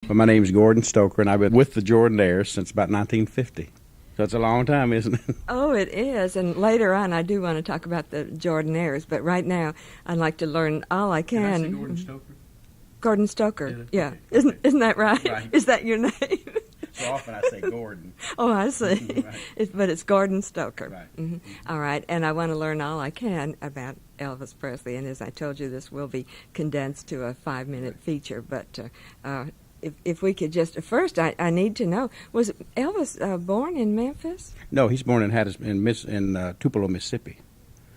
Well, my name's Gordon Stoker, and I've been with the Jordanaires since about 1950. So it's a long time, isn't it? Oh, it is. And later on, I do want to talk about the Jordanaires, but right now, I'd like to learn all I can. Did I say Gordon Stoker? Gordon Stoker, yeah. Okay. Isn't that right? Right. Is that your name? So often I say Gordon. Oh, I see. Right. But it's Gordon Stoker. Right. Mm-hmm. All right, and I want to learn all I can about Elvis Presley. And as I told you, this will be condensed to a 5-minute feature. But if we could just first, I need to know: was Elvis born in Memphis? No, he's born in Tupelo, Mississippi.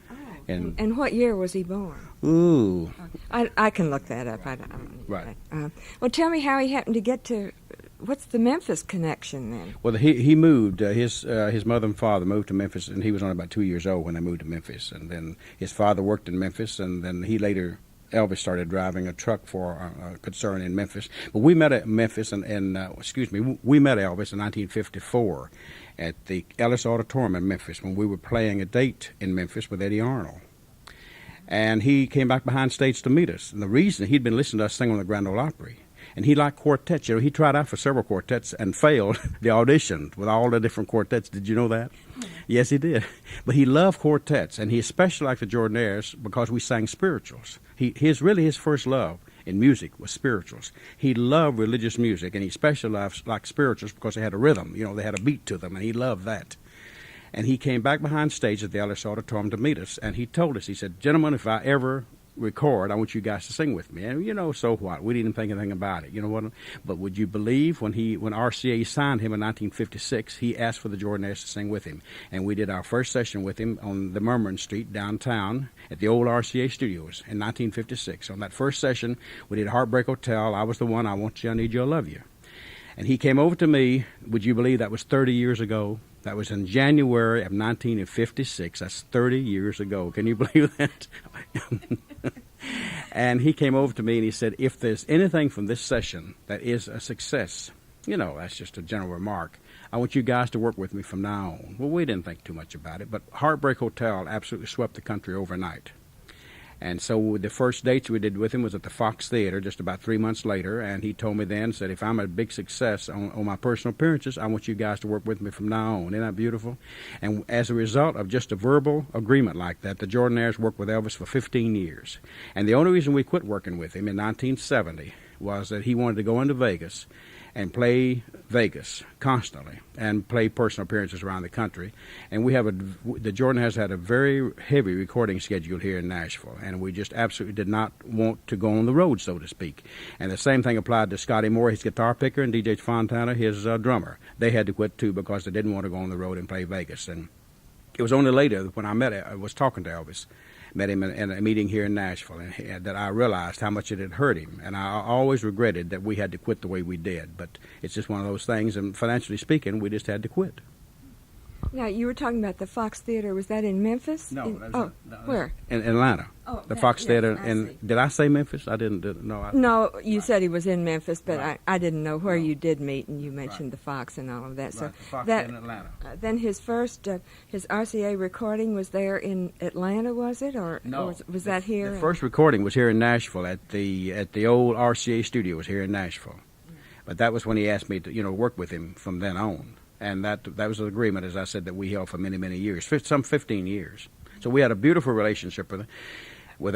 Oh. And And what year was he born? ooh, I can look that up. I don't Right. Well, tell me how he happened to get to. What's the Memphis connection then? well, he moved. His mother and father moved to Memphis, and he was only about 2 years old when they moved to Memphis. And then his father worked in Memphis, and then Elvis started driving a truck for a concern in Memphis. But we met at Memphis, we met Elvis in 1954 at the Ellis Auditorium in Memphis when we were playing a date in Memphis with Eddie Arnold. And he came back behind stage to meet us. And the reason, he'd been listening to us sing on the Grand Ole Opry. And he liked quartets. You know, he tried out for several quartets and failed the audition with all the different quartets. Did you know that? Yes, he did. But he loved quartets, and he especially liked the Jordanaires because we sang spirituals. His first love in music was spirituals. He loved religious music, and he especially liked spirituals because they had a rhythm. You know, they had a beat to them, and he loved that. And he came back behind stage at the Ellis Auditorium to meet us, and he told us, he said, "Gentlemen, if I ever record, I want you guys to sing with me." And so what? We didn't think anything about it. You know what? But would you believe when RCA signed him in 1956, he asked for the Jordanaires to sing with him, and we did our first session with him on the Murmuring Street downtown at the old RCA studios in 1956. On that first session, we did Heartbreak Hotel. I was the one. I Want You, I Need You, I Love You. And he came over to me. Would you believe that was 30 years ago? That was in January of 1956. That's 30 years ago. Can you believe that? And he came over to me and he said, "If there's anything from this session that is a success," that's just a general remark, "I want you guys to work with me from now on." Well, we didn't think too much about it, but Heartbreak Hotel absolutely swept the country overnight. And so the first dates we did with him was at the Fox Theater just about 3 months later, and he told me then, said, "If I'm a big success on my personal appearances, I want you guys to work with me from now on." Isn't that beautiful? And as a result of just a verbal agreement like that, the Jordanaires worked with Elvis for 15 years. And the only reason we quit working with him in 1970 was that he wanted to go into Vegas and play Vegas constantly and play personal appearances around the country. And the Jordanaires had a very heavy recording schedule here in Nashville, and we just absolutely did not want to go on the road, so to speak. And the same thing applied to Scotty Moore, his guitar picker, and DJ Fontana, his drummer. They had to quit too because they didn't want to go on the road and play Vegas. And it was only later when I was talking to Elvis, met him in a meeting here in Nashville, and that I realized how much it had hurt him. And I always regretted that we had to quit the way we did. But it's just one of those things, and financially speaking, we just had to quit. Now, you were talking about the Fox Theater. Was that in Memphis? No. Where? In Atlanta. Oh, the Fox Theater. And did I say Memphis? I didn't. No. No, you said he was in Memphis, but Right. I didn't know where you did meet, and you mentioned Right. the Fox and all of that. So Right, the Fox that in Atlanta. Then his first his RCA recording was there in Atlanta, was it, or No. was that here? The first recording was here in Nashville at the old RCA studios here in Nashville. But that was when he asked me to work with him from then on. And that was an agreement, as I said, that we held for many, many years, some 15 years. So we had a beautiful relationship with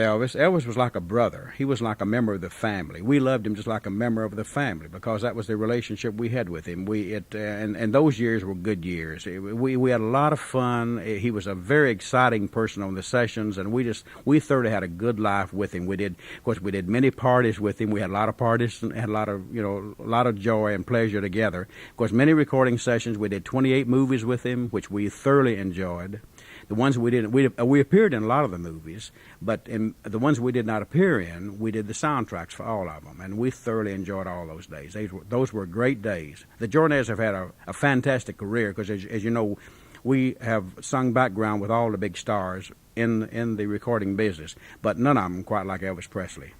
Elvis. Elvis was like a brother. He was like a member of the family. We loved him just like a member of the family because that was the relationship we had with him. And those years were good years. We had a lot of fun. He was a very exciting person on the sessions, and we thoroughly had a good life with him. Of course, we did many parties with him. We had a lot of parties and had a lot of joy and pleasure together. Of course, many recording sessions. We did 28 movies with him, which we thoroughly enjoyed. The ones we didn't, we appeared in a lot of the movies, but in the ones we did not appear in, we did the soundtracks for all of them, and we thoroughly enjoyed all those days. Those were great days. The Jordanaires have had a fantastic career because, as you know, we have sung background with all the big stars in the recording business, but none of them quite like Elvis Presley.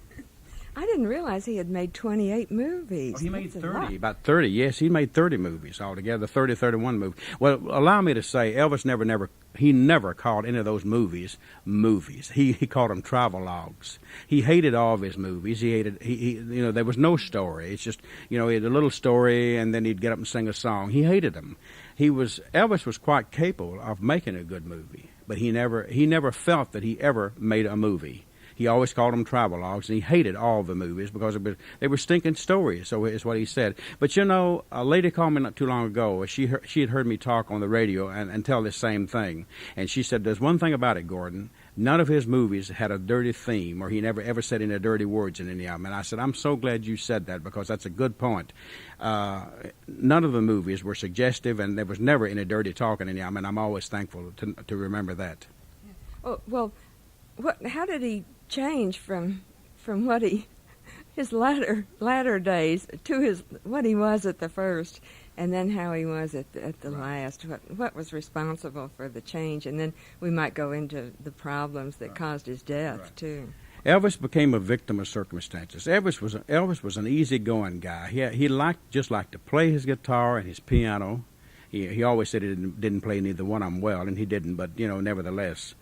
I didn't realize he had made 28 movies. Oh, he made That's a lot. 30, about 30, yes. He made 30 movies altogether, 30, 31 movies. Well, allow me to say, Elvis never called any of those movies movies. He called them travelogues. He hated all of his movies. There was no story. It's just, he had a little story, and then he'd get up and sing a song. He hated them. Elvis was quite capable of making a good movie, but he never felt that he ever made a movie. He always called them travelogues, and he hated all the movies because they were stinking stories, so is what he said. But a lady called me not too long ago. She had heard me talk on the radio and tell this same thing. And she said, there's one thing about it, Gordon. None of his movies had a dirty theme, or he never ever said any dirty words in any of them. And I said, I'm so glad you said that, because that's a good point. None of the movies were suggestive, and there was never any dirty talk in any of them, and I'm always thankful to remember that. Oh, well, how did he change from what his latter days to what he was at the first, and then how he was at the last? What was responsible for the change? And then we might go into the problems that caused his death too. Elvis became a victim of circumstances. Elvis was an easygoing guy. He liked to play his guitar and his piano. He always said he didn't play neither one of them well, and he didn't. But nevertheless.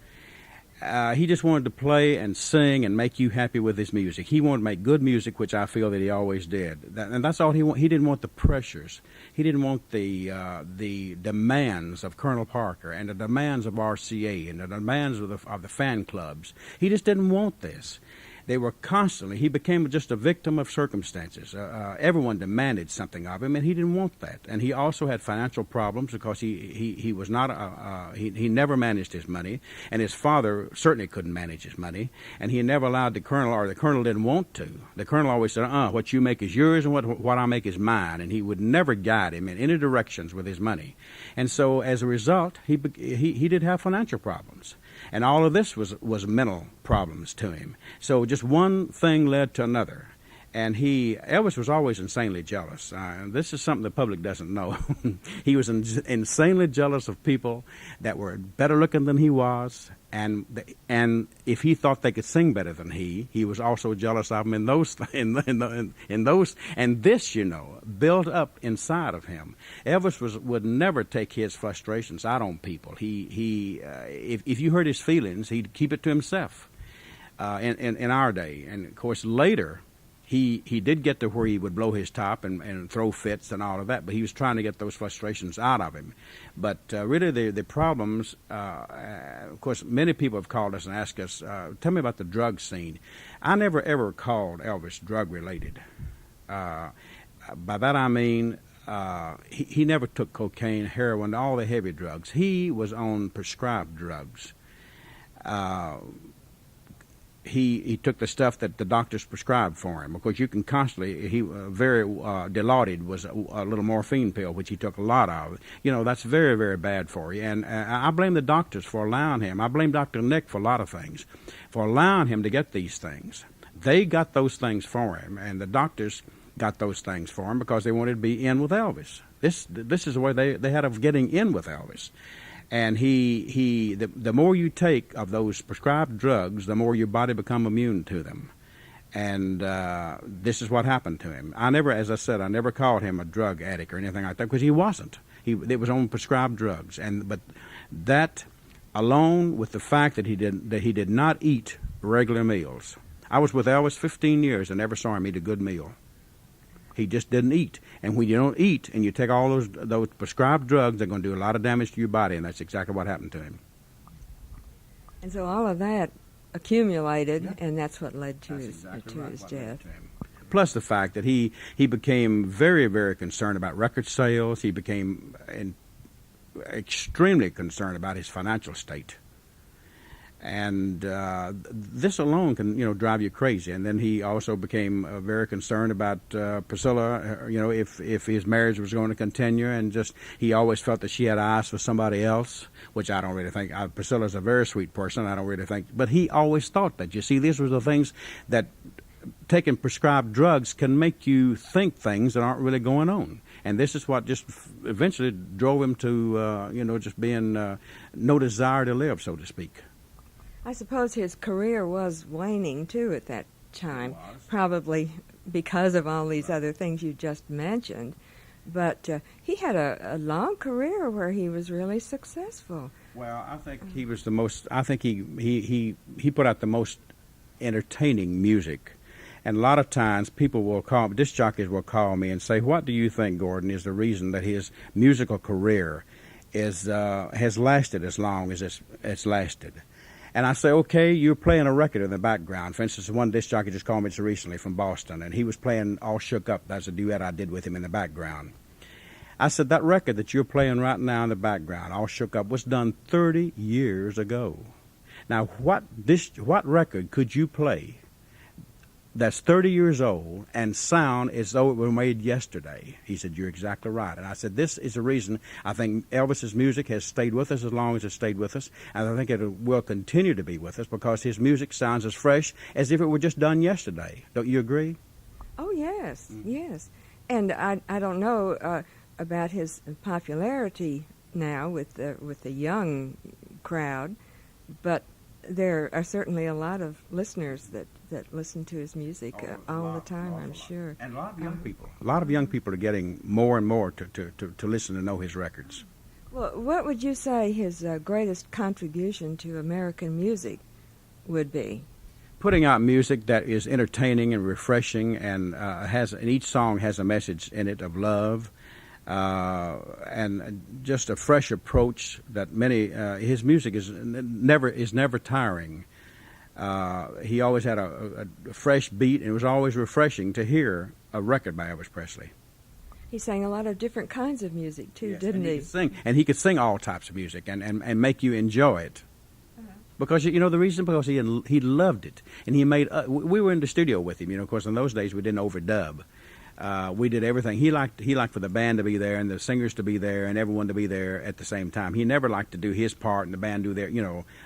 He just wanted to play and sing and make you happy with his music. He wanted to make good music, which I feel that he always did. And that's all he wanted. He didn't want the pressures. He didn't want the demands of Colonel Parker and the demands of RCA and the demands of the fan clubs. He just didn't want this. They were constantly. He became just a victim of circumstances. Everyone demanded something of him, and he didn't want that. And he also had financial problems because he was not. He never managed his money, and his father certainly couldn't manage his money. And he never allowed the colonel, or the colonel didn't want to. The colonel always said, "What you make is yours, and what I make is mine." And he would never guide him in any directions with his money. And so, as a result, he did have financial problems. And all of this was mental problems to him. So just one thing led to another. And Elvis was always insanely jealous. This is something the public doesn't know. He was insanely jealous of people that were better looking than he was. And if he thought they could sing better than he was also jealous of them in those. And this, built up inside of him. Elvis would never take his frustrations out on people. If you hurt his feelings, he'd keep it to himself. In our day, and of course later. He did get to where he would blow his top and throw fits and all of that, but he was trying to get those frustrations out of him. But really the problems, of course, many people have called us and asked us, tell me about the drug scene. I never ever called Elvis drug-related. By that I mean he never took cocaine, heroin, all the heavy drugs. He was on prescribed drugs. He took the stuff that the doctors prescribed for him. Of course, you can constantly, very Dilaudid was a little morphine pill, which he took a lot of. That's very, very bad for you. And I blame the doctors for allowing him. I blame Dr. Nick for a lot of things, for allowing him to get these things. They got those things for him, and the doctors got those things for him because they wanted to be in with Elvis. This is the way they had of getting in with Elvis. And the more you take of those prescribed drugs, the more your body become immune to them. And this is what happened to him. As I said, I never called him a drug addict or anything like that, because he wasn't. It was on prescribed drugs. But that, alone with the fact that he did not eat regular meals. I was with Elvis 15 years and never saw him eat a good meal. He just didn't eat. And when you don't eat and you take all those prescribed drugs, they're going to do a lot of damage to your body, and that's exactly what happened to him. And so all of that accumulated, yeah. And that's what led to his death. Plus the fact that he became very, very concerned about record sales. He became extremely concerned about his financial state. And this alone can, drive you crazy. And then he also became very concerned about Priscilla, if his marriage was going to continue. And he always felt that she had eyes for somebody else, which I don't really think. Priscilla's a very sweet person. I don't really think. But he always thought that. You see, these were the things that taking prescribed drugs can make you think things that aren't really going on. And this is what just eventually drove him to, just being no desire to live, so to speak. I suppose his career was waning, too, at that time, was. probably because of all these other things you just mentioned. But he had a long career where he was really successful. Well, I think he was the most. I think he put out the most entertaining music, and a lot of times people will call, disc jockeys will call me and say, "What do you think, Gordon, is the reason that his musical career is has lasted as long as it's lasted?" And I say, okay, you're playing a record in the background. For instance, one disc jockey just called me just recently from Boston, and he was playing All Shook Up. That's a duet I did with him in the background. I said, that record that you're playing right now in the background, All Shook Up, was done 30 years ago. Now, what record could you play that's 30 years old and sound as though it were made yesterday? He said, you're exactly right. And I said, this is the reason I think Elvis's music has stayed with us as long as it's stayed with us, and I think it will continue to be with us because his music sounds as fresh as if it were just done yesterday. Don't you agree? Oh, yes, yes. And I don't know about his popularity now with the young crowd, but there are certainly a lot of listeners that listen to his music all the time, I'm sure. And a lot of young people. A lot of young people are getting more and more to listen and know his records. Well, what would you say his greatest contribution to American music would be? Putting out music that is entertaining and refreshing, and and each song has a message in it of love, and just a fresh approach that his music is never tiring. He always had a fresh beat, and it was always refreshing to hear a record by Elvis Presley. He sang a lot of different kinds of music too, Yes, didn't he? He could sing all types of music and make you enjoy it. Because the reason, because he loved it, and he made. We were in the studio with him, of course. In those days, we didn't overdub. We did everything. He liked for the band to be there and the singers to be there and everyone to be there at the same time. He never liked to do his part and the band do their,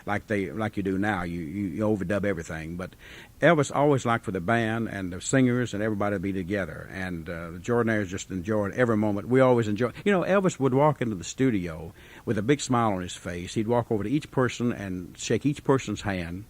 like you do now. You overdub everything. But Elvis always liked for the band and the singers and everybody to be together. And the Jordanaires just enjoyed every moment. We always enjoyed. Elvis would walk into the studio with a big smile on his face. He'd walk over to each person and shake each person's hand.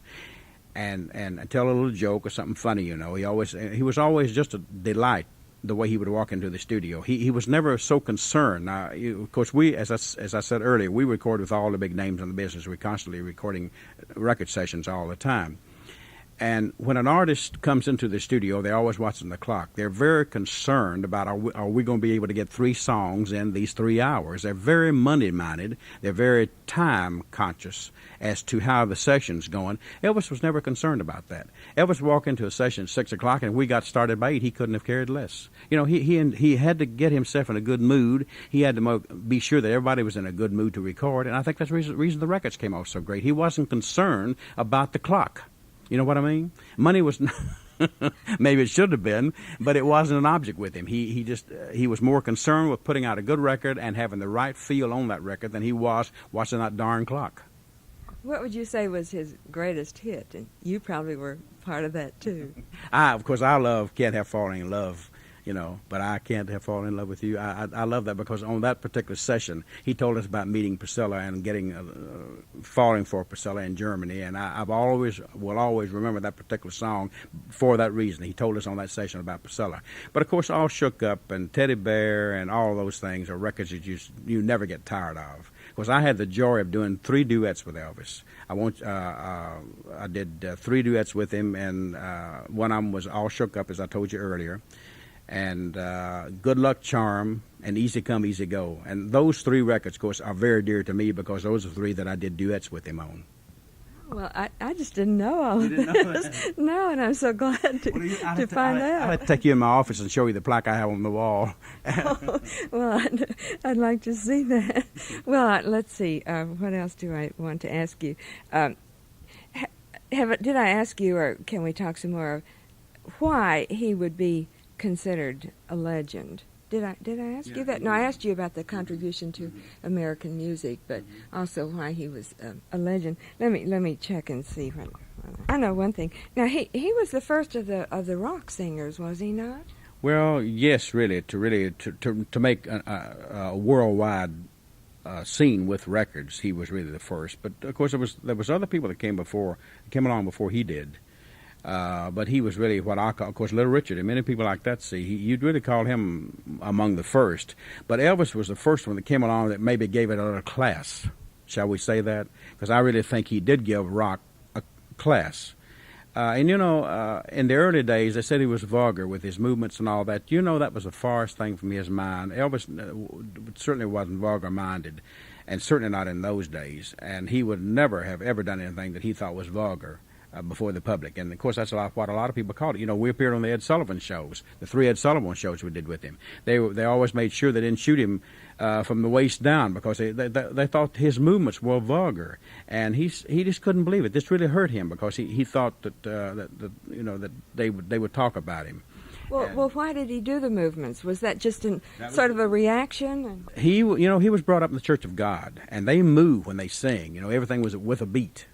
And tell a little joke or something funny, He was always just a delight. The way he would walk into the studio, he was never so concerned. Now, of course, as I said earlier, we record with all the big names in the business. We're constantly recording record sessions all the time. And when an artist comes into the studio, they're always watching the clock. They're very concerned about are we going to be able to get 3 songs in these 3 hours. They're very money-minded. They're very time-conscious as to how the session's going. Elvis was never concerned about that. Elvis walked into a session at 6 o'clock, and we got started by 8. He couldn't have cared less. He had to get himself in a good mood. He had to be sure that everybody was in a good mood to record, and I think that's the reason the records came out so great. He wasn't concerned about the clock. You know what I mean? Money was maybe it should have been, but it wasn't an object with him. He was more concerned with putting out a good record and having the right feel on that record than he was watching that darn clock. What would you say was his greatest hit? And you probably were part of that too. Of course, I love Can't Help Falling in Love. But I can't have fallen in love with you. I love that because on that particular session, he told us about meeting Priscilla and falling for Priscilla in Germany, and I will always remember that particular song for that reason. He told us on that session about Priscilla. But of course, All Shook Up and Teddy Bear and all of those things are records that you never get tired of. Because I had the joy of doing 3 duets with Elvis. I did 3 duets with him, and one of them was All Shook Up, as I told you earlier. And Good Luck Charm, and Easy Come, Easy Go. And those 3 records, of course, are very dear to me because those are 3 that I did duets with him on. Well, I just didn't know all of You didn't know this. that? No, and I'm so glad to find out. I'd take you in my office and show you the plaque I have on the wall. Well, I'd like to see that. Well, let's see. What else do I want to ask you? Did I ask you, or can we talk some more of why he would be considered a legend? Did I ask you that? No, I asked you about the contribution to American music, but also why he was a legend. Let me check and see. I know one thing. Now he was the first of the rock singers, was he not? Well, yes, really, to make a worldwide scene with records, he was really the first. But of course, there was other people that came along before he did. But he was really what I call, of course, Little Richard, and many people like that see. You'd really call him among the first. But Elvis was the first one that came along that maybe gave it a little class. Shall we say that? Because I really think he did give rock a class. And in the early days, they said he was vulgar with his movements and all that. That was the farthest thing from his mind. Elvis certainly wasn't vulgar-minded, and certainly not in those days. And he would never have ever done anything that he thought was vulgar before the public. And, of course, that's what a lot of people called it. We appeared on the Ed Sullivan shows, the 3 Ed Sullivan shows we did with him. They always made sure they didn't shoot him from the waist down because they thought his movements were vulgar. And he just couldn't believe it. This really hurt him because he thought that they would talk about him. Well, why did he do the movements? Was that just sort of a reaction? He was brought up in the Church of God, and they move when they sing. Everything was with a beat.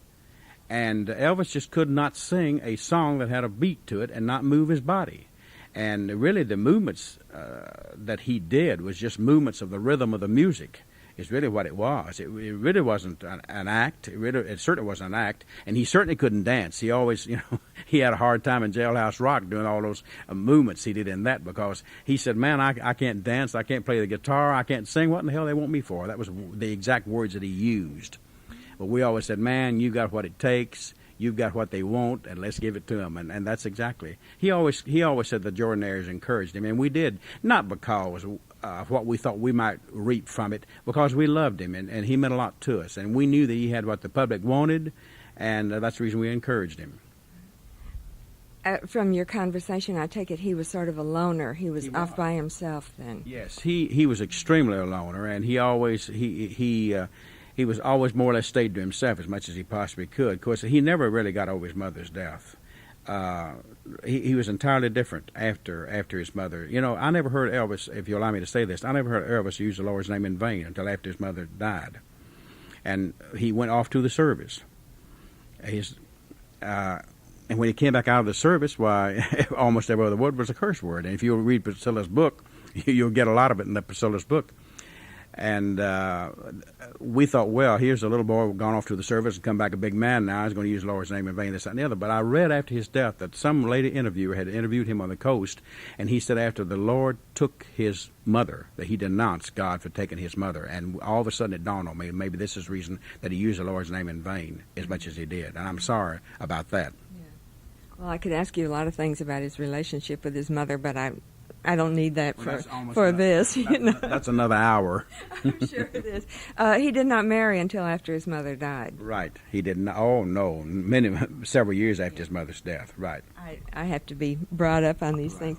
And Elvis just could not sing a song that had a beat to it and not move his body. And really the movements that he did was just movements of the rhythm of the music is really what it was. It really wasn't an act. It certainly wasn't an act. And he certainly couldn't dance. He always, he had a hard time in Jailhouse Rock doing all those movements he did in that because he said, man, I can't dance. I can't play the guitar. I can't sing. What in the hell they want me for? That was the exact words that he used. But we always said, man, you got what it takes. You've got what they want, and let's give it to them. And that's exactly. He always said the Jordanaires encouraged him, and we did, not because of what we thought we might reap from it, because we loved him, and he meant a lot to us. And we knew that he had what the public wanted, and that's the reason we encouraged him. From your conversation, I take it he was sort of a loner. He was off by himself then. Yes, he was extremely a loner, and he was always more or less stayed to himself as much as he possibly could. Of course, he never really got over his mother's death. He was entirely different after his mother. I never heard Elvis, if you allow me to say this, I never heard Elvis use the Lord's name in vain until after his mother died. And he went off to the service. And when he came back out of the service, why, almost every other word was a curse word. And if you read Priscilla's book, you'll get a lot of it in Priscilla's book. And we thought, well, here's a little boy gone off to the service and come back a big man now. He's going to use the Lord's name in vain, this, that, and the other. But I read after his death that some lady interviewer had interviewed him on the coast, and he said after the Lord took his mother, that he denounced God for taking his mother. And all of a sudden it dawned on me, maybe this is the reason that he used the Lord's name in vain as much as he did. And I'm sorry about that. Yeah. Well, I could ask you a lot of things about his relationship with his mother, but I don't need that for this. That's another hour. I'm sure it is. He did not marry until after his mother died. Right. He did not. Oh, no. Several years after his mother's death. Right. I have to be brought up on these things.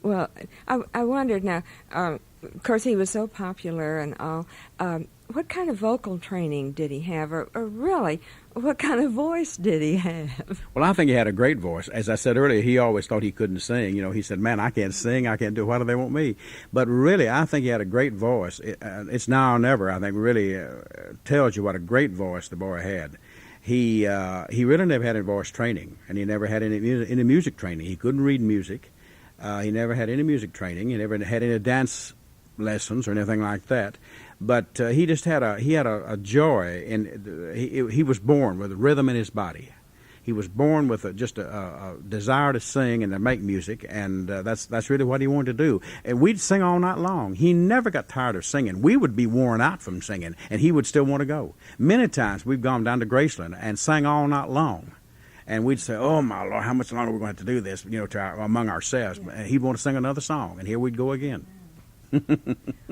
Well, I wondered now, of course, he was so popular and all. What kind of vocal training did he have? Or really, what kind of voice did he have? Well, I think he had a great voice. As I said earlier, he always thought he couldn't sing. He said, man, I can't sing. I can't do it. Why do they want me? But really, I think he had a great voice. It's now or never, I think, really tells you what a great voice the boy had. He really never had any voice training, and he never had any music training. He couldn't read music. He never had any music training. He never had any dance lessons or anything like that. But he just had a joy, and he was born with a rhythm in his body. He was born with just a desire to sing and to make music, and that's really what he wanted to do. And we'd sing all night long. He never got tired of singing. We would be worn out from singing, and he would still want to go. Many times we've gone down to Graceland and sang all night long. And we'd say, oh, my Lord, how much longer are we going to have to do this, among ourselves? Yeah. He'd want to sing another song, and here we'd go again.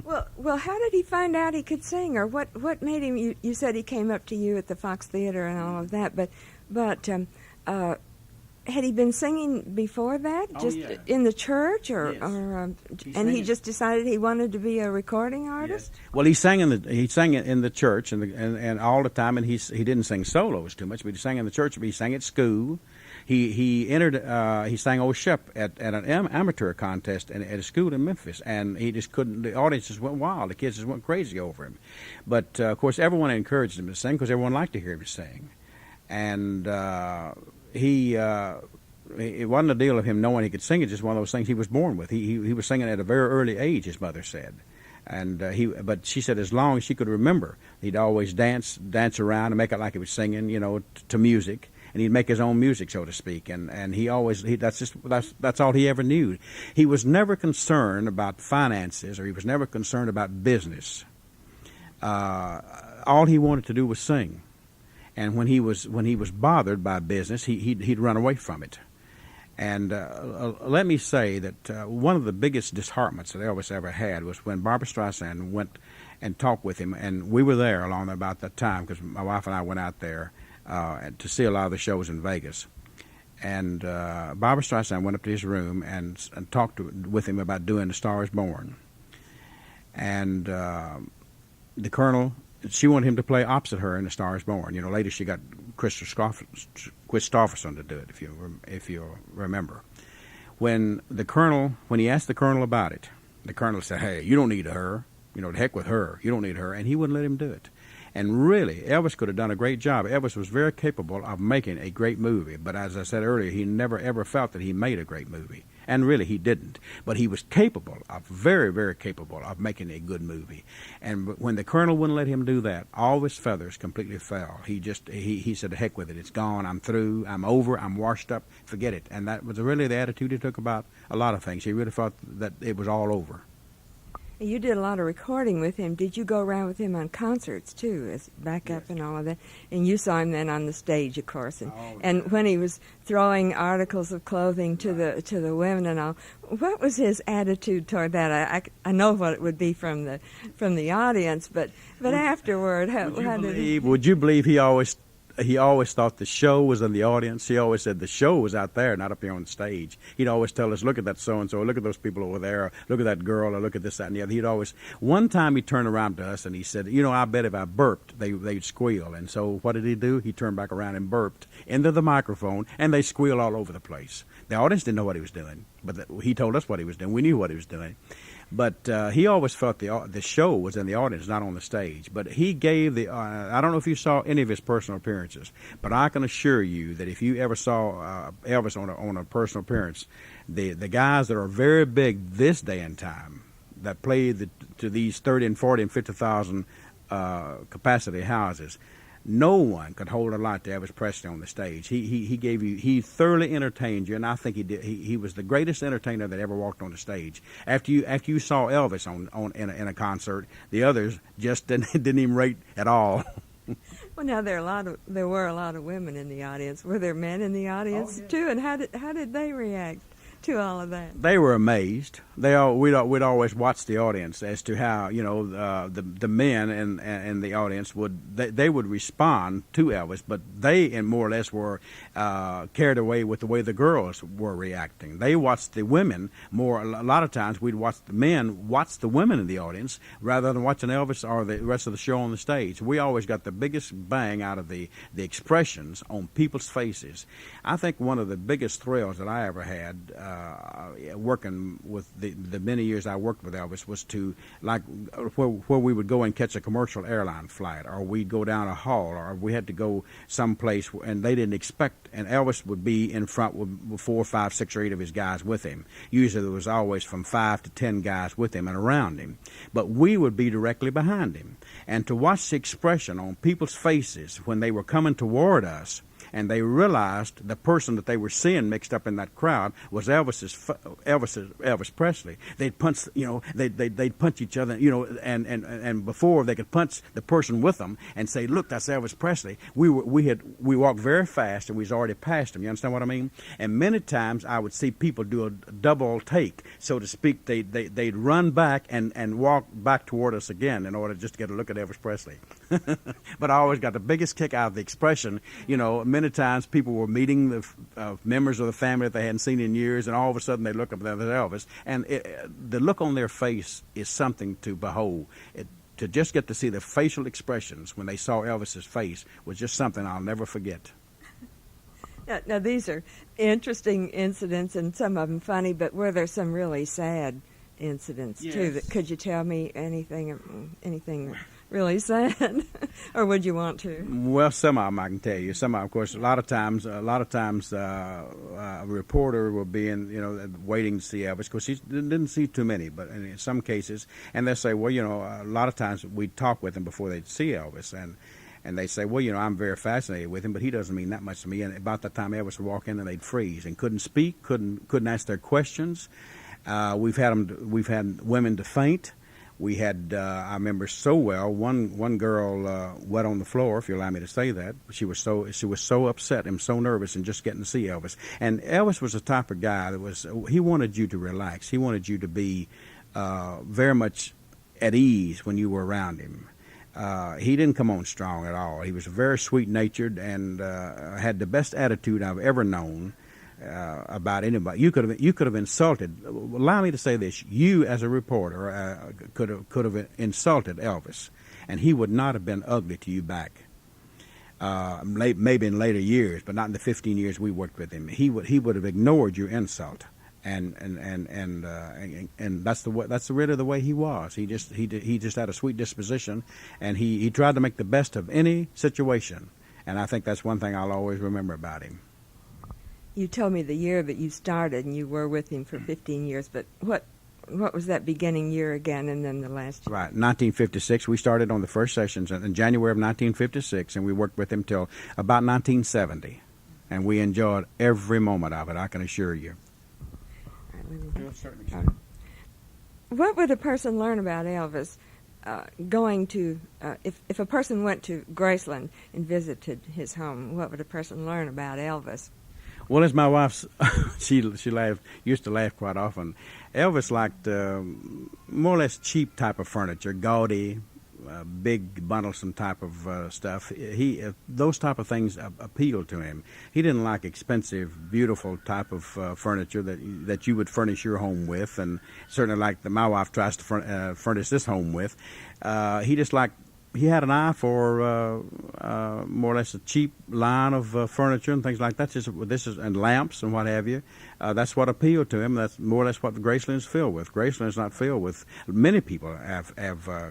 Well, how did he find out he could sing, or what made him? You said he came up to you at the Fox Theater and all of that, but had he been singing before that, just in the church, and he just decided he wanted to be a recording artist? Yes. Well, he sang in the church and all the time, and he didn't sing solos too much, but he sang in the church. But he sang at school. He sang Old Shep at an amateur contest at a school in Memphis, and he just couldn't. The audience just went wild. The kids just went crazy over him. But of course, everyone encouraged him to sing because everyone liked to hear him sing, and it wasn't a deal of him knowing he could sing. It's just one of those things he was born with. He was singing at a very early age, his mother said. And but she said as long as she could remember, he'd always dance around and make it like he was singing, to music. and he'd make his own music, so to speak. And that's all he ever knew. He was never concerned about finances, or he was never concerned about business. All he wanted to do was sing. And when he was bothered by business, he'd run away from it. And let me say that one of the biggest disheartenments that Elvis ever had was when Barbra Streisand went and talked with him, and we were there along about that time because my wife and I went out there to see a lot of the shows in Vegas. And Barbra Streisand went up to his room and talked with him about doing A Star Is Born. And the Colonel, she wanted him to play opposite her in A Star Is Born. You know, later she got Christopherson to do it, if you remember. When he asked the Colonel about it, the Colonel said, "Hey, you don't need her. You know, the heck with her. You don't need her." And he wouldn't let him do it. And really, Elvis could have done a great job. Elvis was very capable of making a great movie. But as I said earlier, he never ever felt that he made a great movie. And really, he didn't. But he was capable very, very capable of making a good movie. And when the Colonel wouldn't let him do that, all his feathers completely fell. He said, "The heck with it. It's gone. I'm through. I'm over. I'm washed up. Forget it." And that was really the attitude he took about a lot of things. He really thought that it was all over. You did a lot of recording with him. Did you go around with him on concerts too, as backup Yes. and all of that? And you saw him then on the stage, of course. And, Oh, and yeah. when he was throwing articles of clothing to the women and all, what was his attitude toward that? I know what it would be from the audience, but afterward, Would you believe he always thought the show was in the audience? He always said the show was out there, not up here on the stage. He'd always tell us, "Look at that so-and-so, look at those people over there, or look at that girl, or look at this, that, and the other." One time he turned around to us and he said, "You know, I bet if I burped, they'd squeal." And so what did he do? He turned back around and burped into the microphone, and they squealed all over the place. The audience didn't know what he was doing, but he told us what he was doing. We knew what he was doing. But he always felt the show was in the audience, not on the stage. But he gave I don't know if you saw any of his personal appearances, but I can assure you that if you ever saw Elvis on a personal appearance, the guys that are very big this day and time, that play to these 30 and 40 and 50,000 capacity houses, no one could hold a light to Elvis Presley on the stage. He thoroughly entertained you, and I think he did. He was the greatest entertainer that ever walked on the stage. After you saw Elvis in a concert, the others just didn't even rate at all. Well, now there were a lot of women in the audience. Were there men in the audience too? And how did they react to all of that? They were amazed. We'd always watch the audience as to how the men in the audience would respond to Elvis, but they more or less were carried away with the way the girls were reacting. They watched the women more. A lot of times we'd watch the men watch the women in the audience rather than watching Elvis or the rest of the show on the stage. We always got the biggest bang out of the expressions on people's faces. I think one of the biggest thrills that I ever had working with the many years I worked with Elvis was to, like, where we would go and catch a commercial airline flight, or we'd go down a hall, or we had to go someplace and they didn't expect, and Elvis would be in front with 4, 5, 6, or 8 of his guys with him. Usually there was always from 5 to 10 guys with him and around him, but we would be directly behind him. And to watch the expression on people's faces when they were coming toward us, and they realized the person that they were seeing mixed up in that crowd was Elvis Presley. They'd punch, they'd punch each other, and before they could punch the person with them and say, "Look, that's Elvis Presley." We walked very fast, and we was already past him. You understand what I mean? And many times I would see people do a double take, so to speak. They'd run back and walk back toward us again in order just to get a look at Elvis Presley. But I always got the biggest kick out of the expression. Many times people were meeting the members of the family that they hadn't seen in years, and all of a sudden they look up there, there's Elvis. And the look on their face is something to behold. To just get to see the facial expressions when they saw Elvis's face was just something I'll never forget. Now these are interesting incidents, and some of them funny, but were there some really sad incidents too? Yes. Could you tell me anything really sad, or would you want to? Well, some of them I can tell you. Some of them, of course, a lot of times, a reporter will be waiting to see Elvis. Of course, he didn't see too many, but in some cases, and they'll say, well, a lot of times we'd talk with them before they'd see Elvis, And they say, well, I'm very fascinated with him, but he doesn't mean that much to me. And about that time, Elvis would walk in and they'd freeze and couldn't speak, couldn't ask their questions. We've had women to faint. We had, I remember so well, one girl wet on the floor, if you allow me to say that. She was so upset and so nervous and just getting to see Elvis. And Elvis was the type of guy he wanted you to relax. He wanted you to be very much at ease when you were around him. He didn't come on strong at all. He was very sweet-natured and had the best attitude I've ever known about anybody. You could have insulted. Allow me to say this: you, as a reporter, could have insulted Elvis, and he would not have been ugly to you back. Maybe in later years, but not in the 15 years we worked with him. He would have ignored your insult. And that's really the way he was. He just had a sweet disposition, and he tried to make the best of any situation. And I think that's one thing I'll always remember about him. You told me the year that you started, and you were with him for 15 years. But what was that beginning year again, and then the last year? Right, 1956. We started on the first sessions in January of 1956, and we worked with him till about 1970, and we enjoyed every moment of it. I can assure you. What would a person learn about Elvis going to, if a person went to Graceland and visited his home, what would a person learn about Elvis? Well, as my wife, she used to laugh quite often. Elvis liked more or less cheap type of furniture, gaudy, big bundlesome type of stuff. Those type of things appealed to him. He didn't like expensive, beautiful type of furniture that you would furnish your home with, and certainly like my wife tries to furnish this home with. He had an eye for more or less a cheap line of furniture and things like that. And lamps and what have you. That's what appealed to him. That's more or less what Graceland is filled with. Graceland is not filled with. Many people have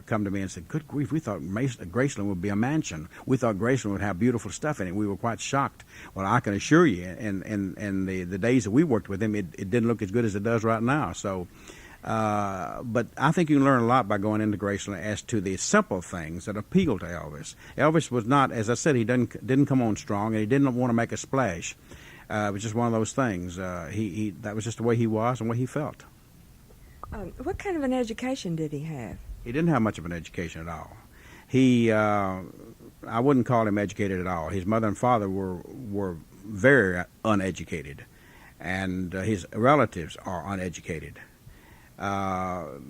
come to me and said, "Good grief, we thought Graceland would be a mansion. We thought Graceland would have beautiful stuff in it. We were quite shocked." Well, I can assure you, in the days that we worked with him, it didn't look as good as it does right now. So. But I think you can learn a lot by going into Graceland as to the simple things that appeal to Elvis. Elvis was not, as I said, he didn't come on strong, and he didn't want to make a splash. It was just one of those things. That was just the way he was and the way he felt. What kind of an education did he have? He didn't have much of an education at all. I wouldn't call him educated at all. His mother and father were very uneducated, and his relatives are uneducated.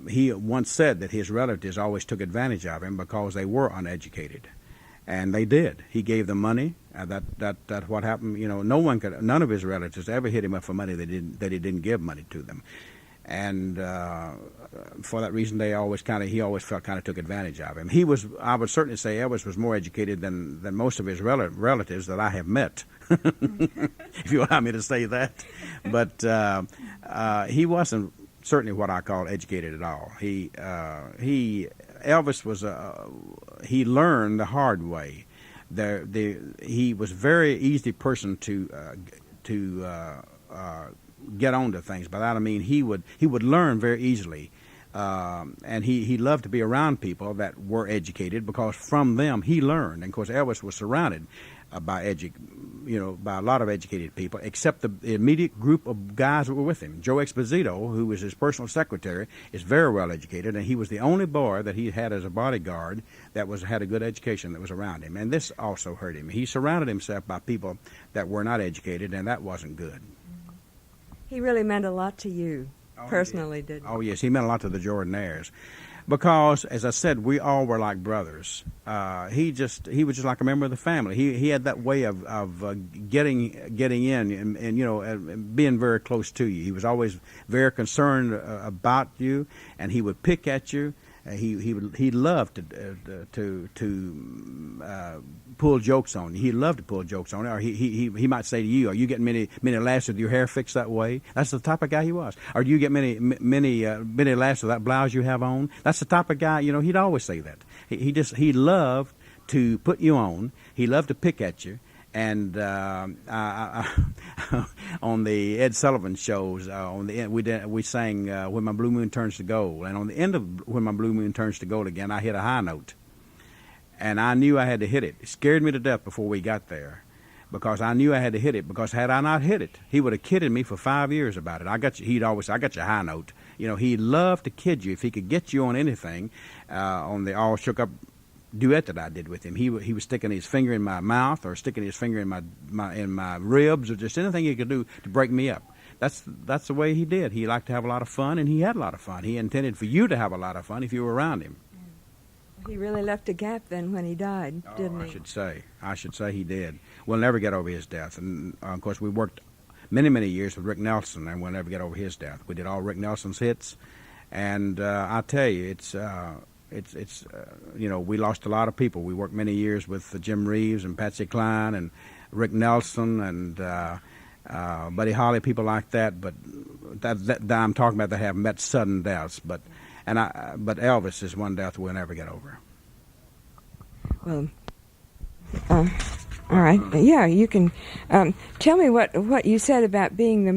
He once said that his relatives always took advantage of him because they were uneducated, and they did. He gave them money. That what happened. None of his relatives ever hit him up for money that he didn't give money to them, and for that reason, he always felt kind of took advantage of him. I would certainly say Elvis was more educated than most of his relatives that I have met, if you allow me to say that. But he wasn't certainly what I call educated at all. Elvis was he learned the hard way. He was a very easy person to get onto things. By that I mean he would learn very easly, and he loved to be around people that were educated because from them he learned. And of course, Elvis was surrounded by a lot of educated people, except the immediate group of guys that were with him. Joe Exposito, who was his personal secretary, is very well educated, and he was the only boy that he had as a bodyguard that had a good education that was around him. And this also hurt him. He surrounded himself by people that were not educated, and that wasn't good. He really meant a lot to you, personally, didn't he? Oh, yes, he meant a lot to the Jordanaires. Because, as I said, we all were like brothers. He was just like a member of the family. He had that way of getting in and being very close to you. He was always very concerned about you, and he would pick at you. He loved to pull jokes on you. He loved to pull jokes on you. Or he might say to you, "Are you getting many laughs with your hair fixed that way?" That's the type of guy he was. Or do you get many laughs with that blouse you have on? That's the type of guy. He'd always say that. He loved to put you on. He loved to pick at you. And on the Ed Sullivan shows, on the end, we sang "When My Blue Moon Turns to Gold," and on the end of "When My Blue Moon Turns to Gold" again, I hit a high note, and I knew I had to hit it. It scared me to death before we got there, because I knew I had to hit it, because had I not hit it, he would have kidded me for 5 years about it. I got you. He'd always, I got your high note. You know, he'd love to kid you if he could get you on anything, on the all shook up duet that I did with him. He was sticking his finger in my mouth, or sticking his finger in my ribs, or just anything he could do to break me up. That's the way he did. He liked to have a lot of fun, and he had a lot of fun. He intended for you to have a lot of fun if you were around him. He really left a gap then when he died, didn't he? I should say he did. We'll never get over his death. And, of course, we worked many years with Rick Nelson, and we'll never get over his death. We did all Rick Nelson's hits, and I tell you, it's you know, we lost a lot of people. We worked many years with Jim Reeves and Patsy Cline and Rick Nelson and Buddy Holly, people like that. But that I'm talking about that have met sudden deaths. But Elvis is one death we'll never get over. Well, all right. Yeah, you can tell me what you said about doing the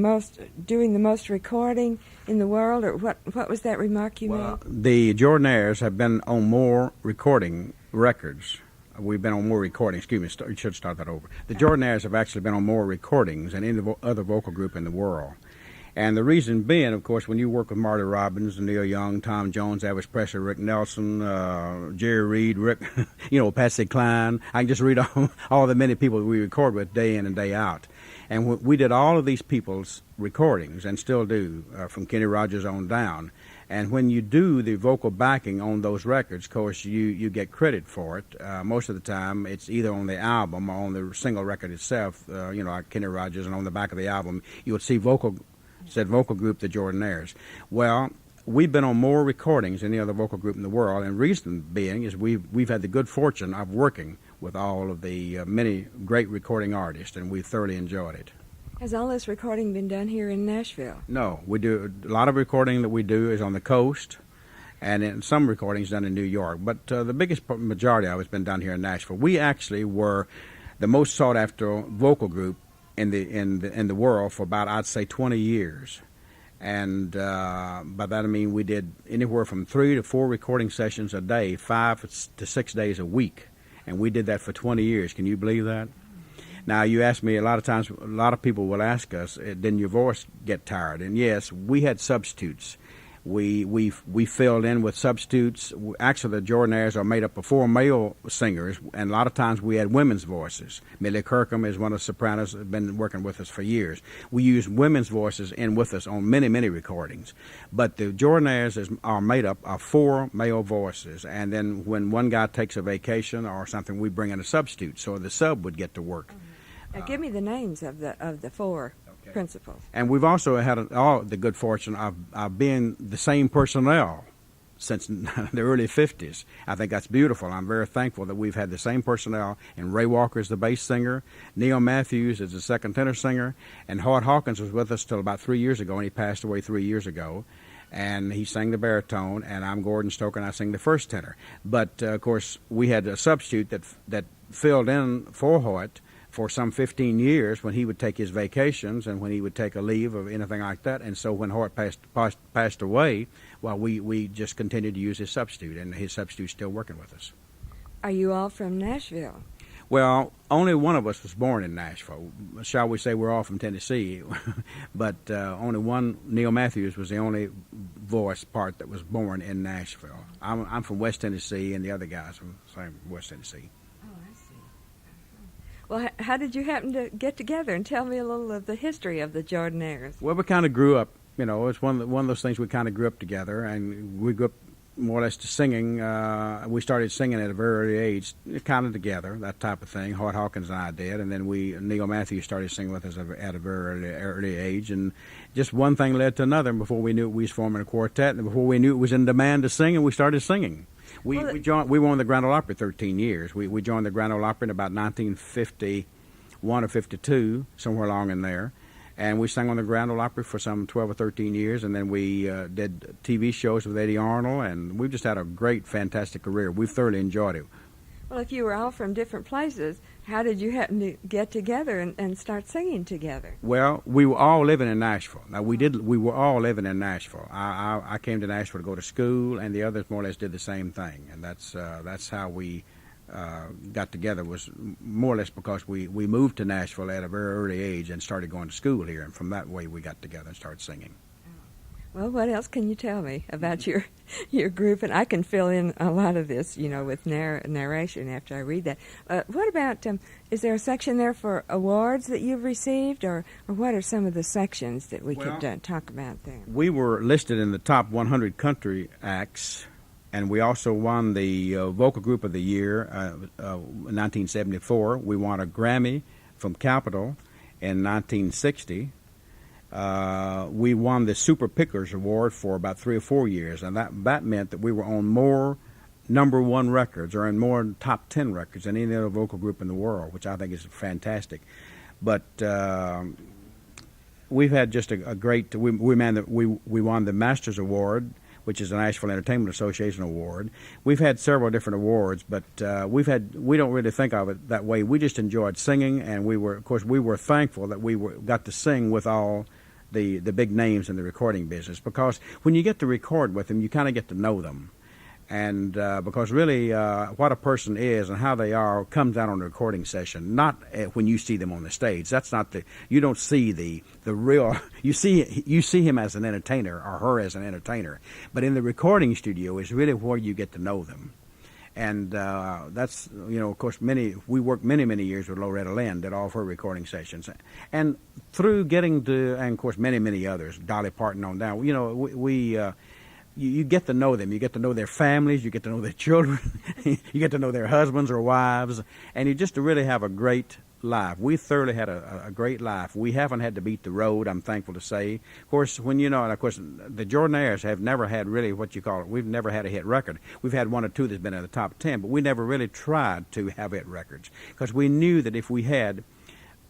most recording in the world, or what was that remark you made? The Jordanaires have been on more recording records. We've been on more recordings. Excuse me, you should start that over. The Jordanaires have actually been on more recordings than any other vocal group in the world. And the reason being, of course, when you work with Marty Robbins, Neil Young, Tom Jones, Elvis Presley, Rick Nelson, Jerry Reed, Rick, you know, Patsy Cline, I can just read all the many people that we record with day in and day out. And we did all of these people's recordings, and still do, from Kenny Rogers on down. And when you do the vocal backing on those records, of course, you get credit for it. Most of the time, it's either on the album or on the single record itself, you know, like Kenny Rogers, and on the back of the album, you'll see vocal group, the Jordanaires. Well, we've been on more recordings than any other vocal group in the world, and reason being is we've had the good fortune of working with all of the many great recording artists, and we've thoroughly enjoyed it. Has all this recording been done here in Nashville? No, we do a lot of recording that we do is on the coast, and in some recordings done in New York. But the biggest majority of it's been done here in Nashville. We actually were the most sought after vocal group in the world for about, I'd say, 20 years. And by that I mean we did anywhere from 3 to 4 recording sessions a day, 5 to 6 days a week. And we did that for 20 years. Can you believe that? Now, you ask me, a lot of times, a lot of people will ask us, didn't your voice get tired? And yes, we had substitutes. We filled in with substitutes. Actually, the Jordanaires are made up of 4 male singers, and a lot of times we had women's voices. Millie Kirkham is one of the sopranos that have been working with us for years. We use women's voices in with us on many recordings. But the Jordanaires are made up of 4 male voices, and then when one guy takes a vacation or something, we bring in a substitute, so the sub would get to work. Now, give me the names of the 4 principals. And we've also had all the good fortune of being the same personnel since the early 50s. I think that's beautiful. I'm very thankful that we've had the same personnel, and Ray Walker is the bass singer, Neil Matthews is the second tenor singer, and Howard Hawkins was with us till about 3 years ago, and he passed away 3 years ago. And he sang the baritone, and I'm Gordon Stoker, and I sing the first tenor. But, of course, we had a substitute that filled in for Hoyt for some 15 years when he would take his vacations and when he would take a leave or anything like that. And so when Hoyt passed away, well, we just continued to use his substitute, and his substitute's still working with us. Are you all from Nashville? Well, only one of us was born in Nashville. Shall we say we're all from Tennessee? But only one, Neil Matthews, was the only voice part that was born in Nashville. I'm from West Tennessee, and the other guys from West Tennessee. Well, how did you happen to get together? And tell me a little of the history of the Jordanaires. Well, we kind of grew up, you know, it's one of those things we kind of grew up together, and we grew up more or less to singing. We started singing at a very early age, kind of together, that type of thing. Howard Hawkins and I did, and then Neil Matthews started singing with us at a very early age, and just one thing led to another, and before we knew it, we was forming a quartet, and before we knew it was in demand to sing, and we started singing. We were on the Grand Ole Opry 13 years. We joined the Grand Ole Opry in about 1951 or 52, somewhere along in there. And we sang on the Grand Ole Opry for some 12 or 13 years, and then we did TV shows with Eddie Arnold, and we've just had a great, fantastic career. We've thoroughly enjoyed it. Well, if you were all from different places, how did you happen to get together and start singing together? Well, we were all living in Nashville. Now, we were all living in Nashville. I came to Nashville to go to school, and the others more or less did the same thing, and that's how we got together was more or less because we moved to Nashville at a very early age and started going to school here, and from that way we got together and started singing. Well, what else can you tell me about your group? And I can fill in a lot of this, with narration after I read that. What about, is there a section there for awards that you've received, or what are some of the sections that we could talk about there? We were listed in the top 100 country acts, and we also won the Vocal Group of the Year in 1974. We won a Grammy from Capitol in 1960. We won the Super Pickers Award for about 3 or 4 years, and that meant that we were on more #1 records or in more top 10 records than any other vocal group in the world, which I think is fantastic. But we've had just a great. We won the Masters Award, which is the Nashville Entertainment Association award. We've had several different awards, but we don't really think of it that way. We just enjoyed singing, and we were thankful that got to sing with all the big names in the recording business, because when you get to record with them, you kind of get to know them. And because really what a person is and how they are comes out on the recording session, not when you see them on the stage. That's not you don't see the real, you see him as an entertainer or her as an entertainer. But in the recording studio is really where you get to know them. And that's, of course, we worked many years with Loretta Lynn, did all of her recording sessions. And through getting to, and of course, many others, Dolly Parton on down, you get to know them. You get to know their families. You get to know their children. You get to know their husbands or wives. And you just to really have a great life. We thoroughly had a great life. We haven't had to beat the road, I'm thankful to say. Of course, and of course, the Jordanaires have never had really what you call it. We've never had a hit record. We've had 1 or 2 that's been in the top 10, but we never really tried to have hit records because we knew that if we had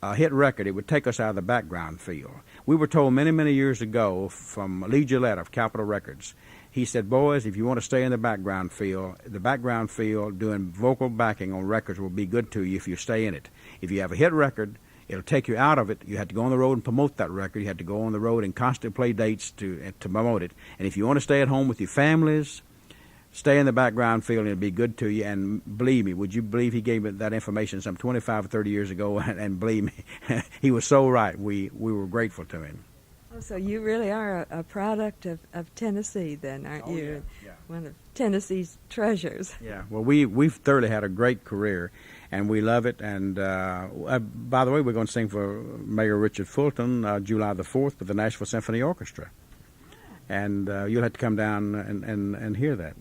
a hit record, it would take us out of the background field. We were told many years ago from Lee Gillette of Capitol Records. He said, boys, if you want to stay in the background field doing vocal backing on records will be good to you if you stay in it. If you have a hit record, it'll take you out of it. You have to go on the road and promote that record. You have to go on the road and constantly play dates to promote it. And if you want to stay at home with your families, stay in the background field and it'll be good to you. And believe me, would you believe he gave me that information some 25 or 30 years ago? And believe me, he was so right. We were grateful to him. So you really are a product of Tennessee, then, aren't you? Yeah. One of Tennessee's treasures. Yeah. Well, we've thoroughly had a great career, and we love it. And by the way, we're going to sing for Mayor Richard Fulton July the 4th with the Nashville Symphony Orchestra, and you'll have to come down and hear that.